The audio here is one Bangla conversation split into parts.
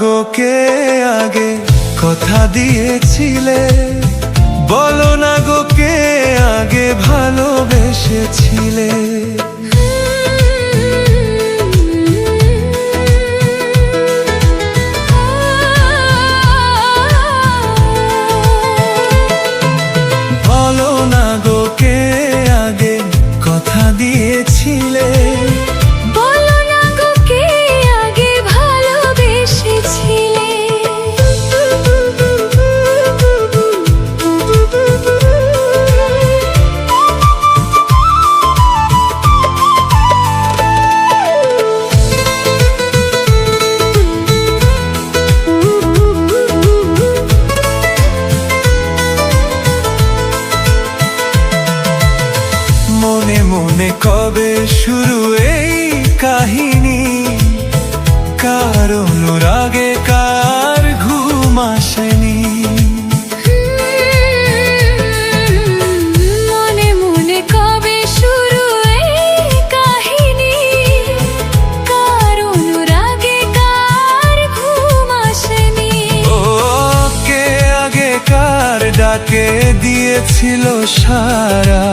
গো কে আগে কথা দিয়েছিলে, বলো না গো কে আগে ভালোবেসেছিলে। বলো না গো কে আগে কথা দিয়েছিলে, বলো না গো কে আগে ভালোবেসেছিলে। মনে মনে কবে শুরু এই কাহিনী, কার অনুরাগে কার ঘুম আসেনি। মনে মনে কবে শুরু এই কাহিনী, কার অনুরাগে কার ঘুম আসেনি। ও কে আগে কার ডাকে দিয়েছিল সারা,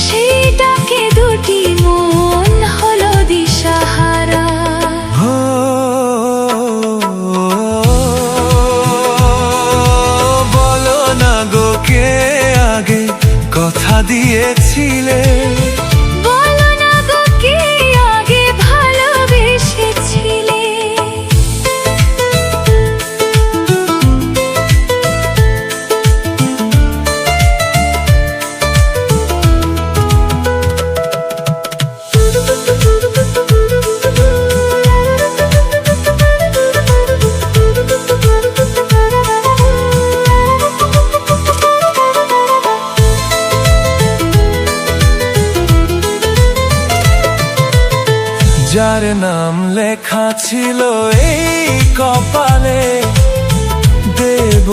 সেই ডাকে দুটি মন হলো দিশাহারা। ও বলো না গো কে আগে কথা দিয়েছিলে, বলো না গো কে আগে ভালোবেসেছিলে। যার নাম লেখা ছিল এই কপালে, দেব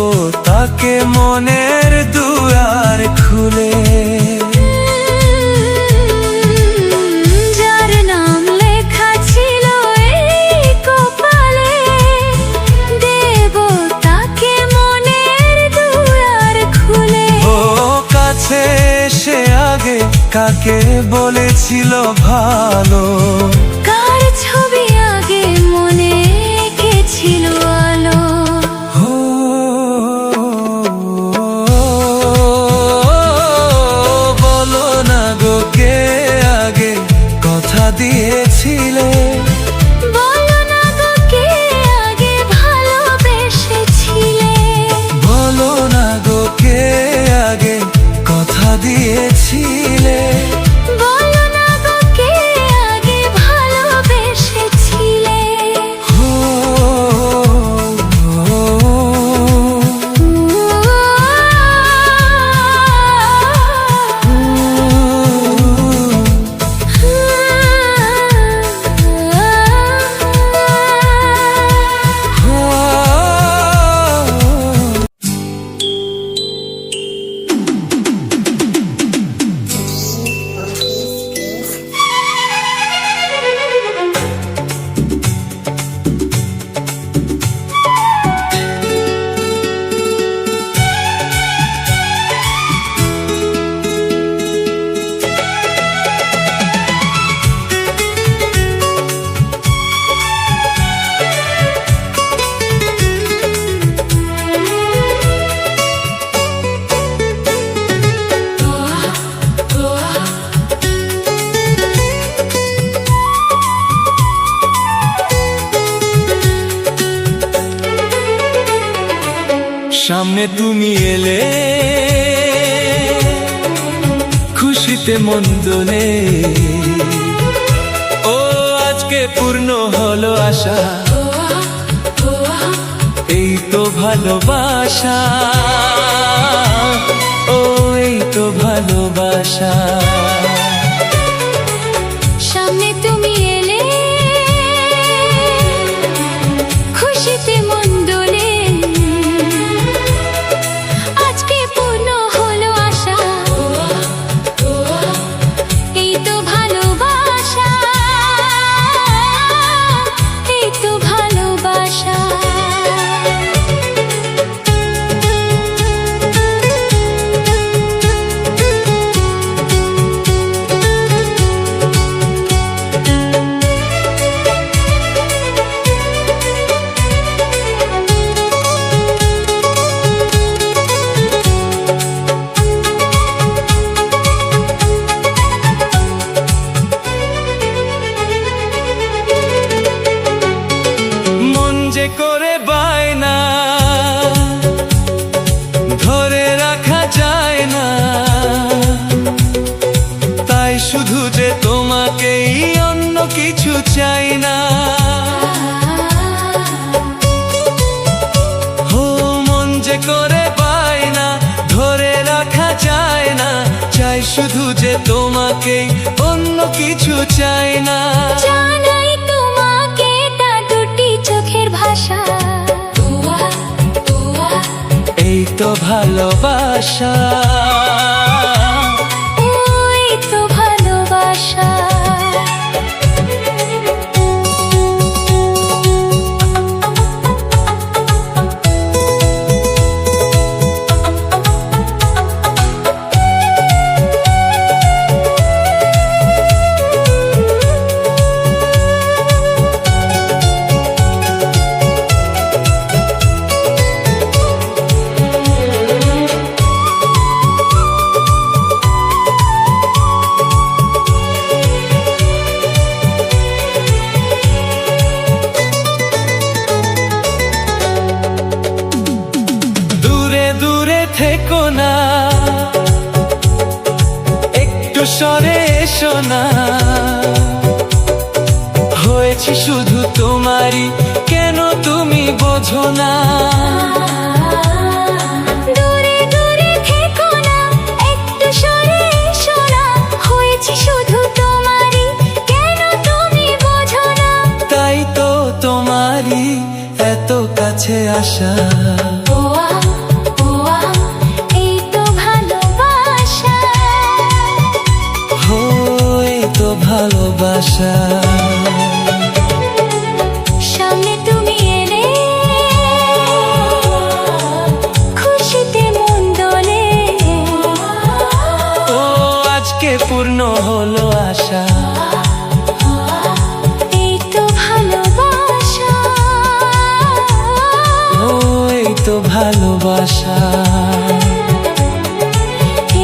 তাকে মনের দুয়ার খুলে। যার নাম লেখা ছিল এই কপালে, দেব তাকে মনের দুয়ার খুলে। ও কাছে এসে আগে কাকে বলেছিল ভালো, কার ছবি আগে মনে এঁকেছিল আলো। ও বলো না গো কে আগে কথা দিয়েছিলে, বলো না গো কে আগে ভালোবেসেছিলে। বলো না গো কে আগে কথা দিয়েছিলে। বলো না গো কে আগে ভালোবেসেছিলে। ও সামনে তুমি এলে খুশিতে মন দোলে, ও আজকে পূর্ণ হলো আশা, এই তো ভালোবাসা, ও এই তো ভালোবাসা। সামনে তুমি এলে খুশিতে মন দোলে, আজকে পূর্ণ হলো আশা, এই তো ভালোবাসা, এই তো ভালোবাসা। চাই না। জানাই তোমাকে তা দুটি চোখের ভাষা, এই তো ভালোবাসা, ওই তো ভালোবাসা। দূরে দূরে থেকো না, একটু সরে এসো না। হয়েছি শুধু তোমারই, কেন তুমি বোঝো না? দূরে দূরে থেকো না, একটু সরে এসো না। হয়েছি শুধু তোমারই, কেন তুমি বোঝো না? তাই তো তোমারই এত কাছে আসা। এই তো ভালোবাসা, এই তো ভালোবাসা। সামনে তুমি এলে খুশিতে মন দোলে। ও আজকে পূর্ণ হলো আশা। এই তো ভালোবাসা, এই তো ভালোবাসা।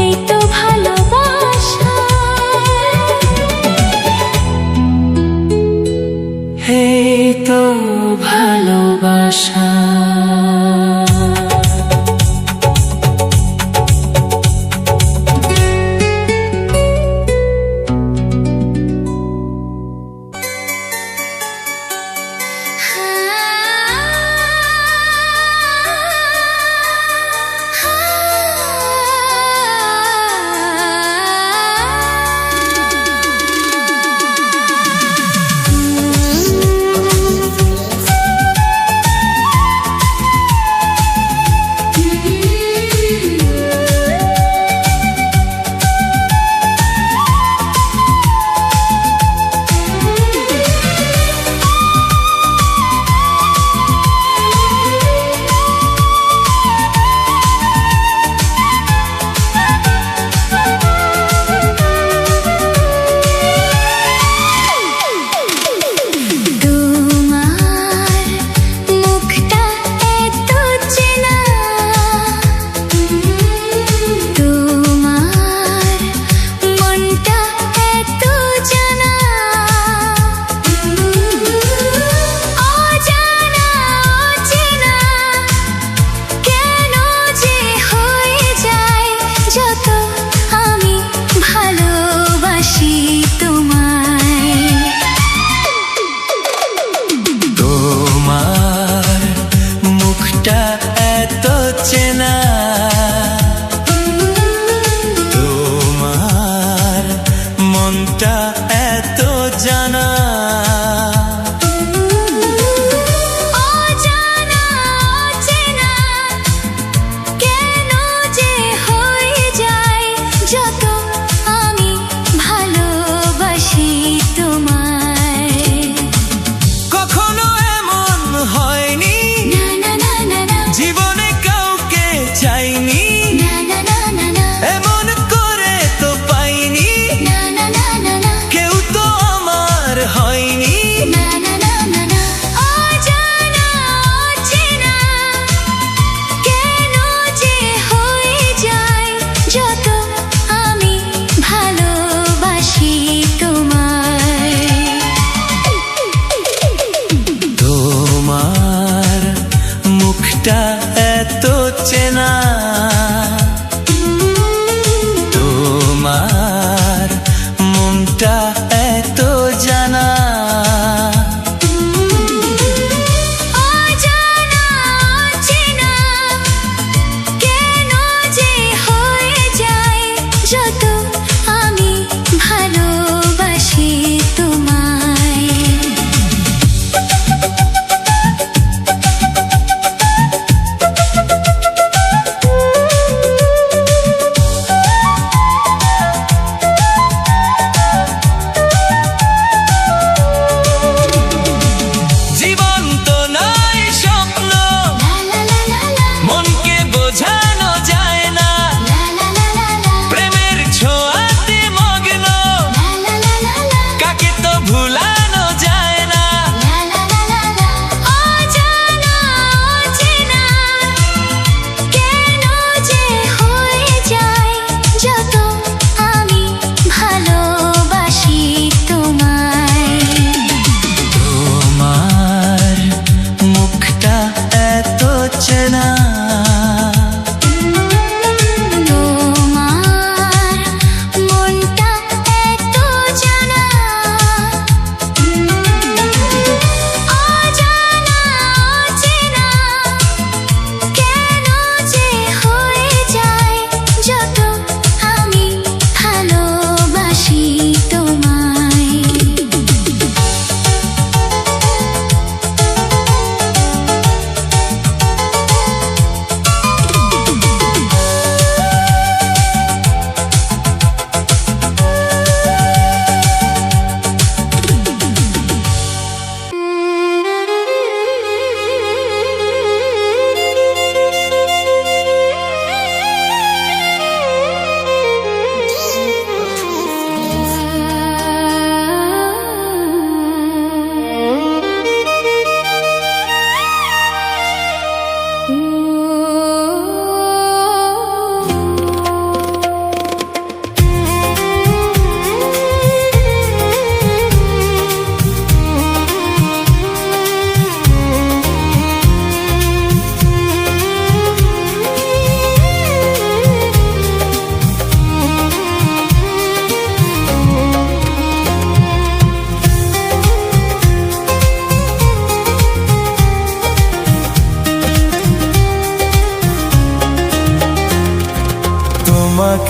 এই তো ভালোবাসা। এই তো ভালোবাসা। মনটা এত চেনা, তোমার মনটা এত জানা। অজানা অচেনা কেন যে হয়ে যায় যত আমি ভালোবাসি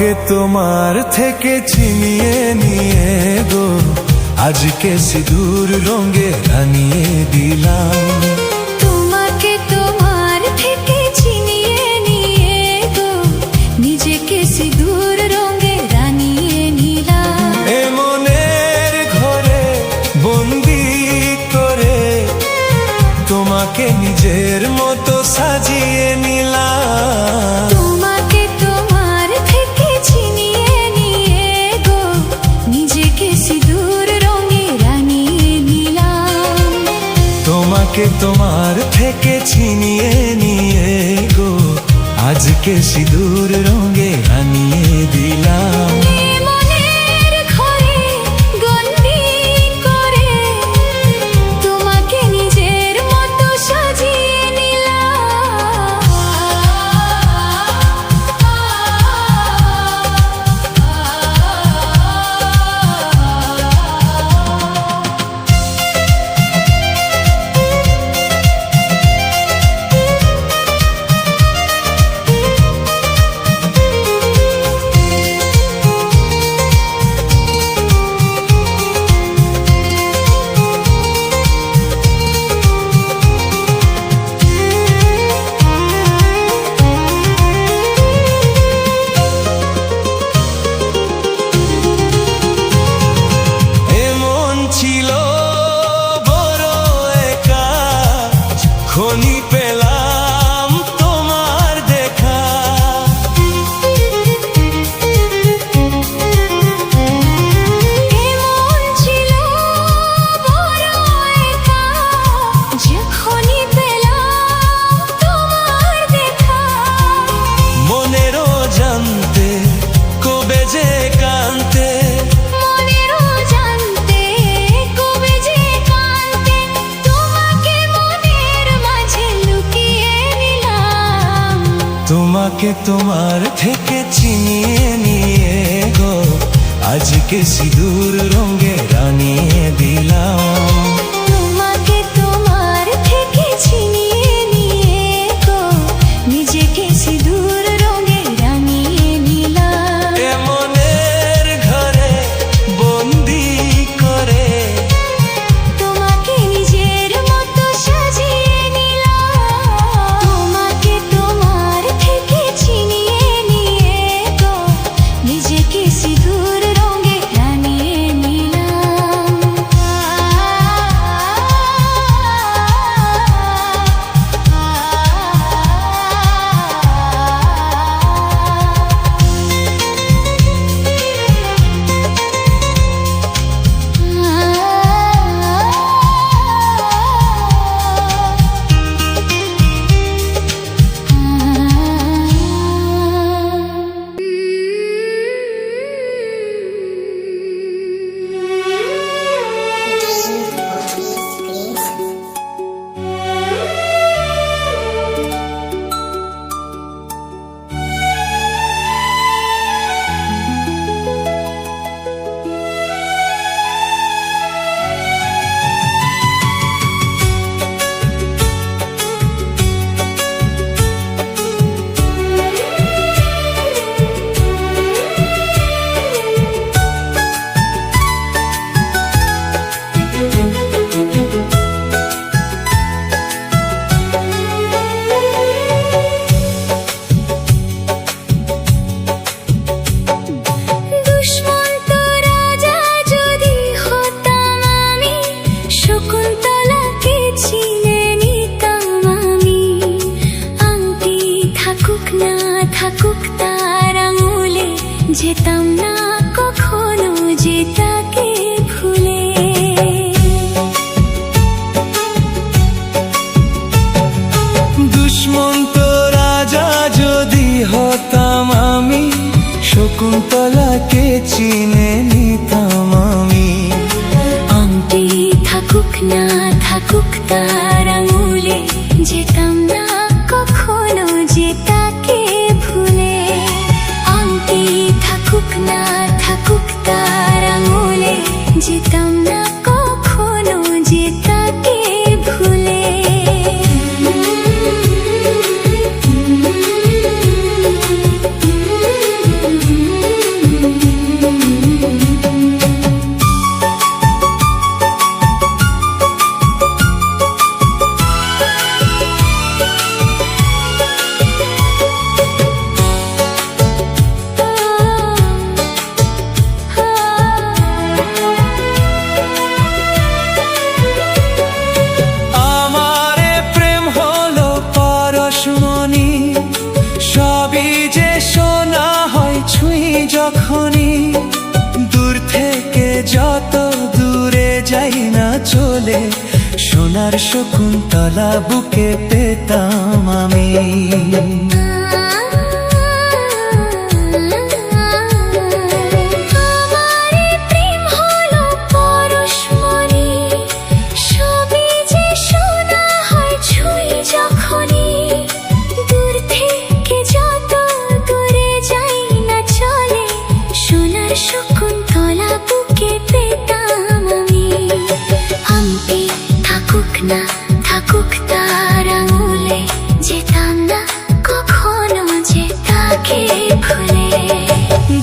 তোমাকে তোমার থেকে ছিনিয়ে নিয়ে গো আজকে সিঁদুর রঙে রাঙিয়ে দিলাম। তোমাকে তোমার থেকে ছিনিয়ে নিয়ে গো নিজেকে সিঁদুর রঙে রাঙিয়ে নিলাম। এ মনের ঘরে বন্দি করে তোমাকে নিজের মতো সাজিয়ে নিলাম। তোমাকে তোমার থেকে ছিনিয়ে নিয়ে গো নিজেকে সিঁদুর রঙে রাঙিয়ে নিলাম। তোমাকে তোমার থেকে ছিনিয়ে নিয়ে গো আজকে সিঁদুর রঙে রাঙিয়ে দিলাম। এ মনের ঘরে বন্দি করে তোমাকে নিজের মতো সাজিয়ে এমন ছিল বড় একা, খনি পেলাম তোমার দেখা। এমন ছিল বড় একা, যখনই পেলাম তোমার দেখা। মনেরও জানতে কবে যে কানতে, মনেরও জানতে কবে যে কাঁদতে, তোমাকে মনের মাঝে লুকিয়ে নিলাম। তোমাকে তোমার থেকে ছিনিয়ে নিয়ে গো আজকে সিঁদুর রঙে রাঙিয়ে দিলাম। তোমাকে তোমার থেকে ছিনিয়ে নিয়ে গো নিজেকে সিঁদুর রঙে রাঙিয়ে নিলাম। এ মনের ঘরে বন্দি করে তোমাকে নিজের মতো সাজিয়ে নিলাম। তোমাকে তোমার থেকে ছিনিয়ে নিয়ে গো নিজেকে সিঁদুর রঙে রাঙিয়ে নিলাম। দুষ্মন্ত রাজা যদি হতাম আমি, শকুন্তলাকে চিনে নিতাম আমি। আংটি থাকুক না থাকুক তার আঙুলে, যেতাম না কখনো যে তাকে ভুলে। দুষ্মন্ত রাজা যদি হতাম আমি, শকুন্তলাকে চিনে নিতাম আমি। আংটি থাকুক না থাকুক তার আঙুলে, যেতাম না কখনো যে তাকে ভুলে। আংটি থাকুক না থাকুক তার আঙুলে, যেতাম না কখনো যে তাকে ভুলে। যখনই দূর থেকে যত দূরে যাই না চলে, সোনার শকুন্তলা বুকে পেতাম আমি। শকুন্তলা বুকে পেতাম আমি। আংটি থাকুক না থাকুক তার আঙুলে, যেতাম না কখনো যে তাকে ভুলে।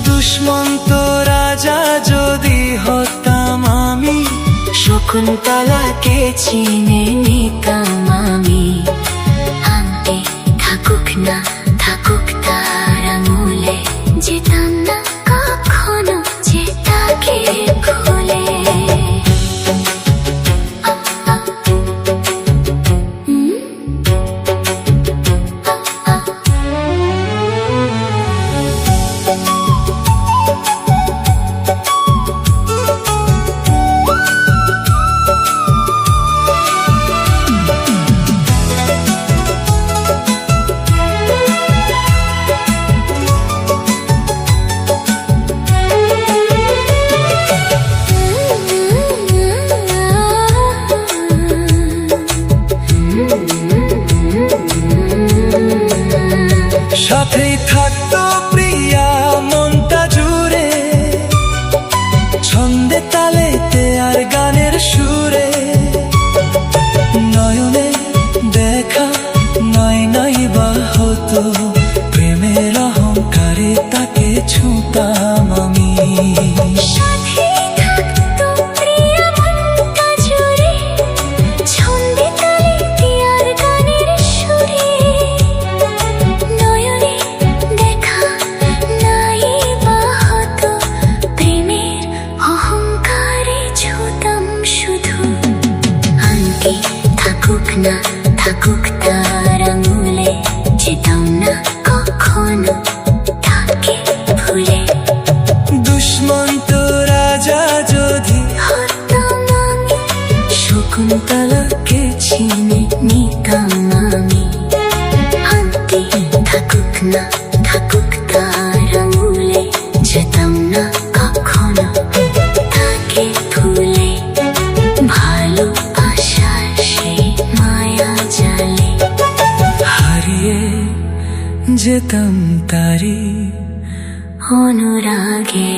দুষ্মন্ত রাজা যদি হতাম আমি, শকুন্তলাকে চিনে নিতাম আমি। আংটি থাকুক না থাকুক তার আঙুলে, যেতাম না কখনো যে তাকে ভুলে। সাথেই থাকতো প্রিয়া মনটা জুড়ে, ছন্দে তালেতে আর গানের সুরে। নয়নে দেখা নয় নয় বা হতো, প্রেমের অহংকারে তাকে ছুঁতাম আমি। থাকুক না থাকুক তার আঙুলে, যেতাম না কখনো তাকে ভুলে। দুষ্মন্ত রাজা যদি হতাম আমি, শকুন্তলাকে চিনে নিতাম আমি। আংটি থাকুক না থাকুক তার আঙুলে, যেতাম না কখনো তাকে ভুলে। ভালোবাসার সেই মায়া জালে হারিয়ে যেতাম তারি অনুরাগে।